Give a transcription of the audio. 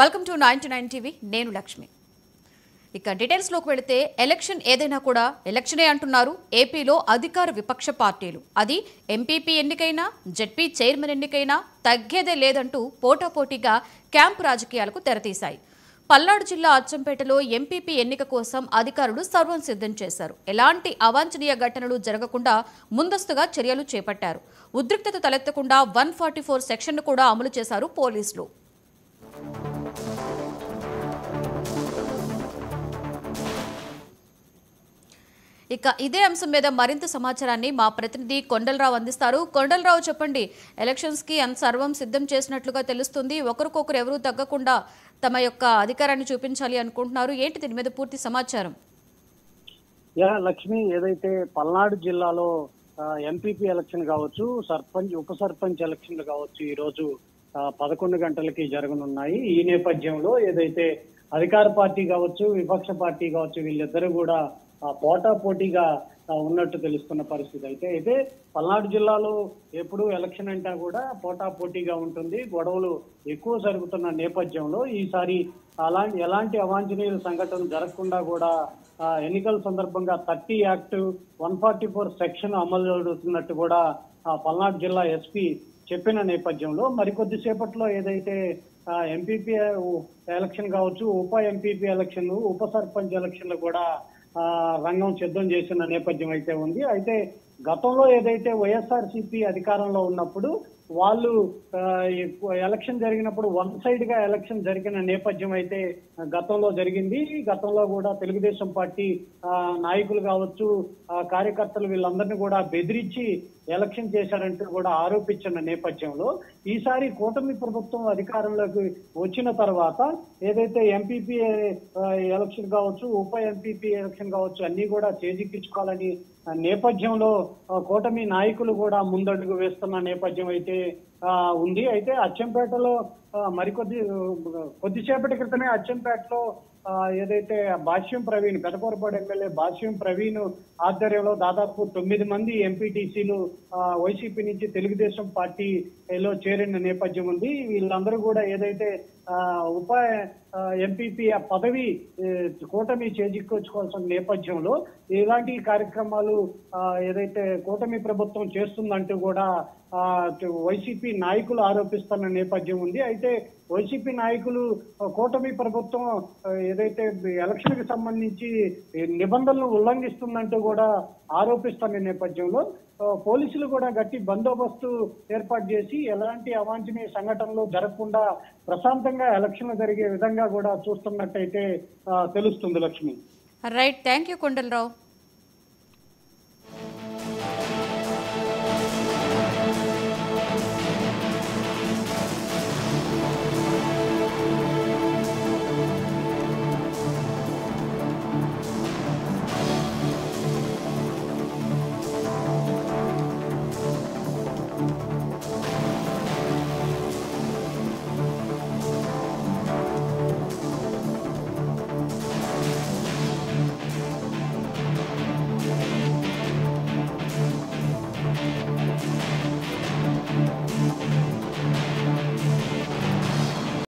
Welcome to 99 TV నేను లక్ష్మి. ఇక details లోకి వెళితే ఎలక్షన్ ఏదైనా కూడా ఎలక్షనే అంటున్నారు ఏపీలో అధికార విపక్ష పార్టీలు. అది ఎంపీపీ ఎన్నికైనా జెడ్పీ చైర్మన్ ఎన్నికైనా తగ్గేదే లేదంటూ పోటాపోటీగా క్యాంప్ రాజకీయాలకు తెరతీశాయి. పల్నాడు జిల్లా అచ్చంపేటలో ఎంపీపీ ఎన్నిక కోసం అధికారులు సర్వం సిద్ధం చేశారు. ఎలాంటి అవాంఛనీయ ఘటనలు జరగకుండా ముందస్తుగా చర్యలు చేపట్టారు. ఉద్రిక్తత తలెత్తకుండా 144 సెక్షన్ను కూడా అమలు చేశారు పోలీసులు. ఇక ఇదే అంశం మీద మరింత సమాచారాన్ని మా ప్రతినిధి కొండలరావు అందిస్తారు. కొండలరావు, చెప్పండి. ఎలక్షన్స్ కి సర్వం సిద్ధం చేసినట్లుగా తెలుస్తుంది. ఒకరికొకరు ఎవరూ తగ్గకుండా తమ యొక్క అధికారాన్ని చూపించాలి అనుకుంటున్నారు. ఏంటి దీని మీద పూర్తి సమాచారం? లక్ష్మి, ఏదైతే పల్నాడు జిల్లాలో ఎంపీపీ ఎలక్షన్ కావచ్చు, సర్పంచ్ ఉప సర్పంచ్ ఎలక్షన్లు కావచ్చు, ఈ రోజు 11 గంటలకి జరగనున్నాయి. ఈ నేపథ్యంలో ఏదైతే అధికార పార్టీ కావచ్చు, విపక్ష పార్టీ కావచ్చు, వీళ్ళిద్దరూ కూడా పోటాపోటీగా ఉన్నట్టు తెలుస్తున్న పరిస్థితి. అయితే పల్నాడు జిల్లాలో ఎప్పుడు ఎలక్షన్ అంటా కూడా పోటాపోటీగా ఉంటుంది. గొడవలు ఎక్కువ జరుగుతున్న నేపథ్యంలో ఈసారి ఎలాంటి అవాంఛనీయ సంఘటనలు జరగకుండా కూడా ఎన్నికల సందర్భంగా 30 యాక్ట్ 144 సెక్షన్ అమలు జరుగుతున్నట్టు కూడా పల్నాడు జిల్లా ఎస్పీ చెప్పిన నేపథ్యంలో మరికొద్ది సేపట్లో ఏదైతే ఎంపీపీ ఎలక్షన్ కావచ్చు, ఉప ఎంపీపీ ఎలక్షన్లు, ఉప సర్పంచ్ ఎలక్షన్లు కూడా రంగం సిద్ధం చేసిన నేపథ్యం అయితే ఉంది. అయితే గతంలో ఏదైతే వైఎస్ఆర్సీపీ అధికారంలో ఉన్నప్పుడు వాళ్ళు ఎలక్షన్ జరిగినప్పుడు 1 సైడ్ గా ఎలక్షన్ జరిగిన నేపథ్యం అయితే గతంలో జరిగింది. గతంలో కూడా తెలుగుదేశం పార్టీ నాయకులు కావచ్చు, కార్యకర్తలు వీళ్ళందరినీ కూడా బెదిరించి ఎలక్షన్ చేశారంటూ కూడా ఆరోపించిన నేపథ్యంలో ఈసారి కూటమి ప్రభుత్వం అధికారంలోకి వచ్చిన తర్వాత ఏదైతే ఎంపీపీ ఎలక్షన్ కావచ్చు, ఉప ఎంపీపీ ఎలక్షన్ కావచ్చు, అన్ని కూడా చేజిక్కించుకోవాలని నేపథ్యంలో కూటమి నాయకులు కూడా ముందడుగు వేస్తున్న నేపథ్యం అయితే ఉంది. అయితే అచ్చంపేటలో కొద్దిసేపటి క్రితమే అచ్చంపేటలో ఏదైతే భాష్యం ప్రవీణ్, పెదకూరపాడు ఎమ్మెల్యే భాష్యం ప్రవీణ్ ఆధ్వర్యంలో దాదాపు 9 మంది ఎంపీటీసీలు వైసీపీ నుంచి తెలుగుదేశం పార్టీలో చేరిన నేపథ్యం ఉంది. వీళ్ళందరూ కూడా ఏదైతే ఉప ఎంపీపీ పదవి కూటమి చేజిక్కొచ్చుకోవాల్సిన నేపథ్యంలో ఇలాంటి కార్యక్రమాలు ఏదైతే కూటమి ప్రభుత్వం చేస్తుందంటూ కూడా వైసీపీ నాయకులు ఆరోపిస్తున్న నేపథ్యం ఉంది. అయితే వైసీపీ నాయకులు కూటమి ప్రభుత్వం ఏదైతే ఎలక్షన్ కి సంబంధించి నిబంధనలు ఉల్లంఘిస్తుందంటూ కూడా ఆరోపిస్తున్న నేపథ్యంలో పోలీసులు కూడా గట్టి బందోబస్తు ఏర్పాటు చేసి ఎలాంటి అవాంఛనీయ సంఘటనలు జరగకుండా ప్రశాంతంగా ఎలక్షన్లు జరిగే విధంగా కూడా చూస్తున్నట్టయితే తెలుస్తుంది. Lakshmi, right, thank you Kondalarao.